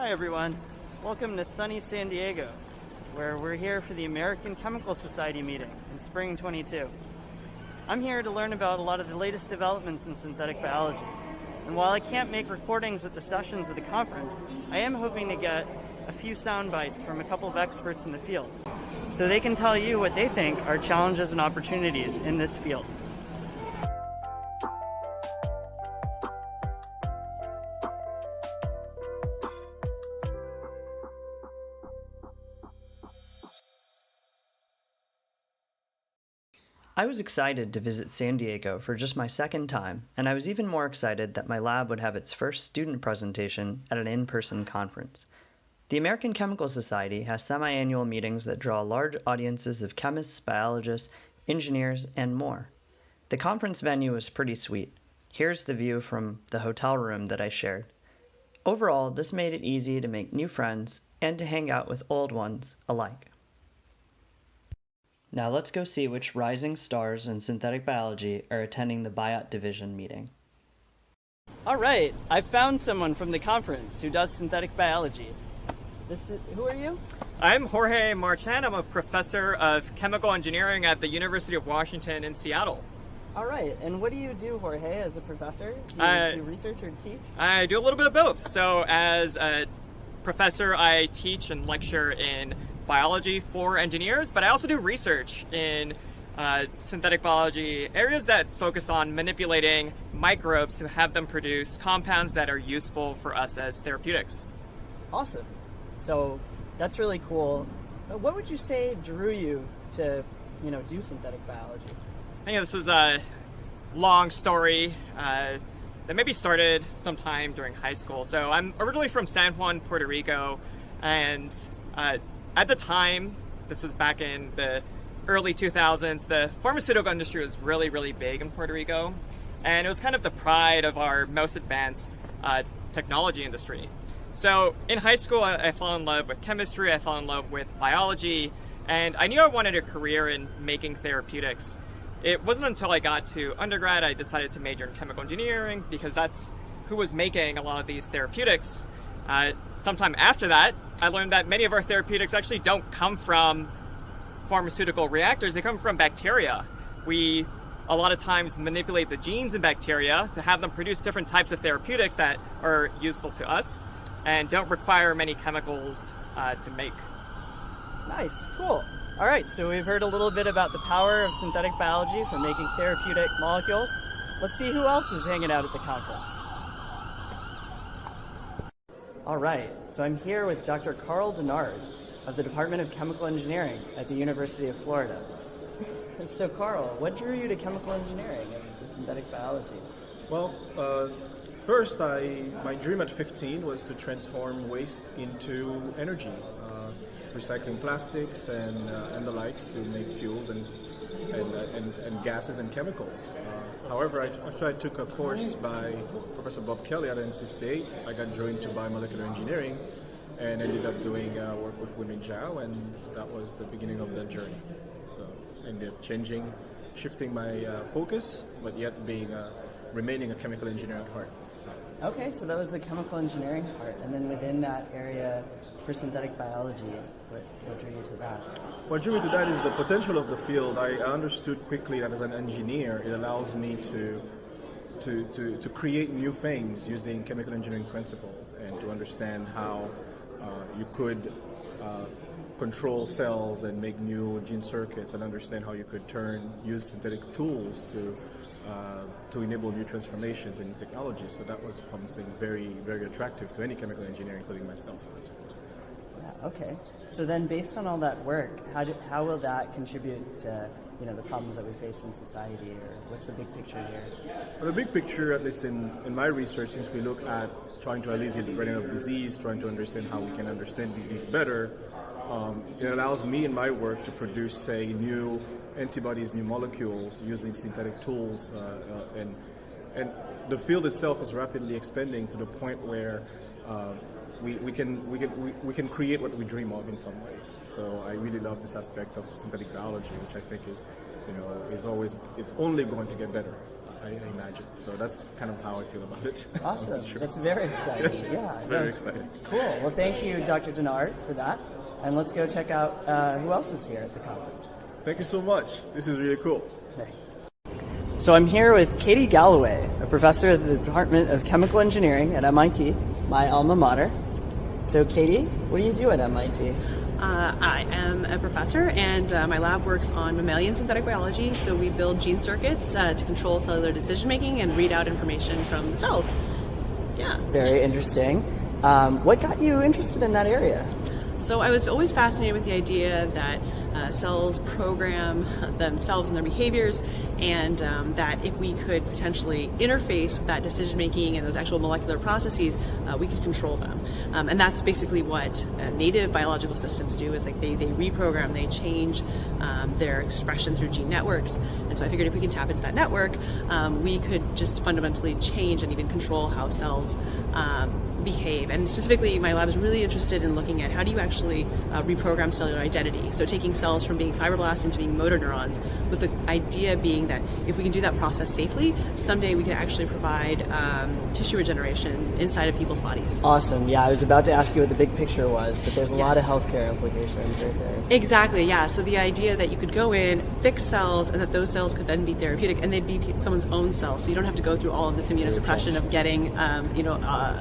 Hi everyone, welcome to sunny San Diego, where we're here for the American Chemical Society meeting in spring 22. I'm here to learn about a lot of the latest developments in synthetic biology, and while I can't make recordings at the sessions of the conference, I am hoping to get a few sound bites from a couple of experts in the field, so they can tell you what they think are challenges and opportunities in this field. I was excited to visit San Diego for just my second time, and I was even more excited that my lab would have its first student presentation at an in-person conference. The American Chemical Society has semi-annual meetings that draw large audiences of chemists, biologists, engineers, and more. The conference venue was pretty sweet. Here's the view from the hotel room that I shared. Overall, this made it easy to make new friends and to hang out with old ones alike. Now let's go see which rising stars in synthetic biology are attending the Biot Division meeting. All right, I found someone from the conference who does synthetic biology. Who are you? I'm Jorge Marchand. I'm a professor of chemical engineering at the University of Washington in Seattle. All right, and what do you do, Jorge, as a professor? Do you do research or teach? I do a little bit of both. So as a professor, I teach and lecture in biology for engineers, but I also do research in synthetic biology, areas that focus on manipulating microbes to have them produce compounds that are useful for us as therapeutics. Awesome. So that's really cool. What would you say drew you to, do synthetic biology? I think this is a long story that maybe started sometime during high school. So I'm originally from San Juan, Puerto Rico, and at the time, this was back in the early 2000s, the pharmaceutical industry was really, really big in Puerto Rico, and it was kind of the pride of our most advanced technology industry. So in high school, I fell in love with chemistry, I fell in love with biology, and I knew I wanted a career in making therapeutics. It wasn't until I got to undergrad I decided to major in chemical engineering because that's who was making a lot of these therapeutics. Sometime after that, I learned that many of our therapeutics actually don't come from pharmaceutical reactors, they come from bacteria. We a lot of times manipulate the genes in bacteria to have them produce different types of therapeutics that are useful to us and don't require many chemicals to make. Nice, cool. All right, so we've heard a little bit about the power of synthetic biology for making therapeutic molecules. Let's see who else is hanging out at the conference. All right, so I'm here with Dr. Carl Denard of the Department of Chemical Engineering at the University of Florida. So Carl, what drew you to chemical engineering and to synthetic biology? Well, first, my dream at 15 was to transform waste into energy, recycling plastics and the likes to make fuels and gases and chemicals. However, after I took a course by Professor Bob Kelly at NC State, I got joined to biomolecular engineering and ended up doing work with Wenming Zhao, and that was the beginning of that journey. So I ended up shifting my focus, but yet remaining a chemical engineer at heart. Okay, so that was the chemical engineering part, and then within that area for synthetic biology, what drew you to that? What drew me to that is the potential of the field. I understood quickly that as an engineer, it allows me to create new things using chemical engineering principles and to understand how you could control cells and make new gene circuits and understand how you could use synthetic tools to enable new transformations and new technologies. So that was something very, very attractive to any chemical engineer, including myself, I suppose. Yeah, okay. So then based on all that work, how will that contribute to the problems that we face in society, or what's the big picture here? Well, the big picture, at least in my research, since we look at trying to alleviate the burden of disease, trying to understand how we can understand disease better, it allows me in my work to produce, say, new antibodies, new molecules using synthetic tools, and the field itself is rapidly expanding to the point where we can create what we dream of in some ways. So I really love this aspect of synthetic biology, which I think is only going to get better. I imagine. So that's kind of how I feel about it. Awesome. Sure. That's very exciting. Yeah. It's very exciting. Cool. Well, thank you, Dr. Denard, for that. And let's go check out who else is here at the conference. Thank you so much. This is really cool. Thanks. So I'm here with Katie Galloway, a professor at the Department of Chemical Engineering at MIT, my alma mater. So Katie, what do you do at MIT? I am a professor, and my lab works on mammalian synthetic biology. So we build gene circuits to control cellular decision making and read out information from the cells. Yeah. Very interesting. What got you interested in that area? So I was always fascinated with the idea that cells program themselves and their behaviors, and that if we could potentially interface with that decision making and those actual molecular processes, we could control them. And that's basically what native biological systems do, is like they reprogram, they change their expression through gene networks. And so I figured if we can tap into that network, we could just fundamentally change and even control how cells behave. And specifically, my lab is really interested in looking at how do you actually reprogram cellular identity. So taking cells from being fibroblasts into being motor neurons, with the idea being that if we can do that process safely, someday we can actually provide tissue regeneration inside of people's bodies. Awesome. Yeah, I was about to ask you what the big picture was, but there's a lot of Yes. healthcare implications right there. Exactly, yeah. So the idea that you could go in, fix cells, and that those cells could then be therapeutic, and they'd be someone's own cells. So you don't have to go through all of this immunosuppression of getting,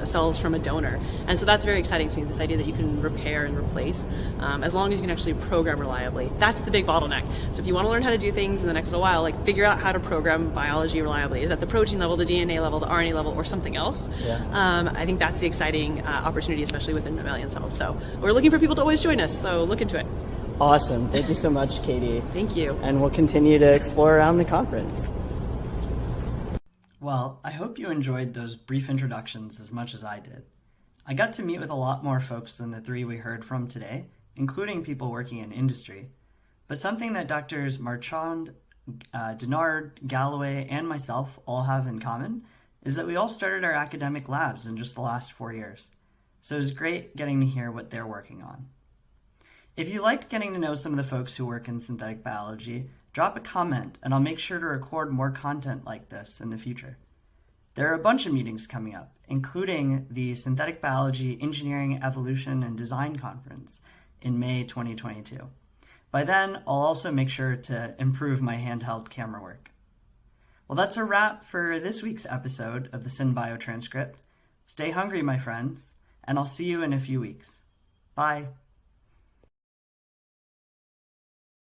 cells from a donor. And so that's very exciting to me, this idea that you can repair and replace, as long as you can actually program reliably. That's the big bottleneck. So if you want to learn how to do things in the next little while, like figure out how to program biology reliably. Is that the protein level, the DNA level, the RNA level, or something else? Yeah. I think that's the exciting opportunity, especially within mammalian cells. So we're looking for people to always join us, so look into it. Awesome. Thank you so much, Katie. Thank you. And we'll continue to explore around the conference. Well, I hope you enjoyed those brief introductions as much as I did. I got to meet with a lot more folks than the three we heard from today, including people working in industry. But something that Drs. Marchand, Denard, Galloway, and myself all have in common is that we all started our academic labs in just the last 4 years. So it was great getting to hear what they're working on. If you liked getting to know some of the folks who work in synthetic biology, drop a comment and I'll make sure to record more content like this in the future. There are a bunch of meetings coming up, including the Synthetic Biology Engineering, Evolution, and Design Conference in May 2022. By then, I'll also make sure to improve my handheld camera work. Well, that's a wrap for this week's episode of the SynBio Transcript. Stay hungry, my friends, and I'll see you in a few weeks. Bye.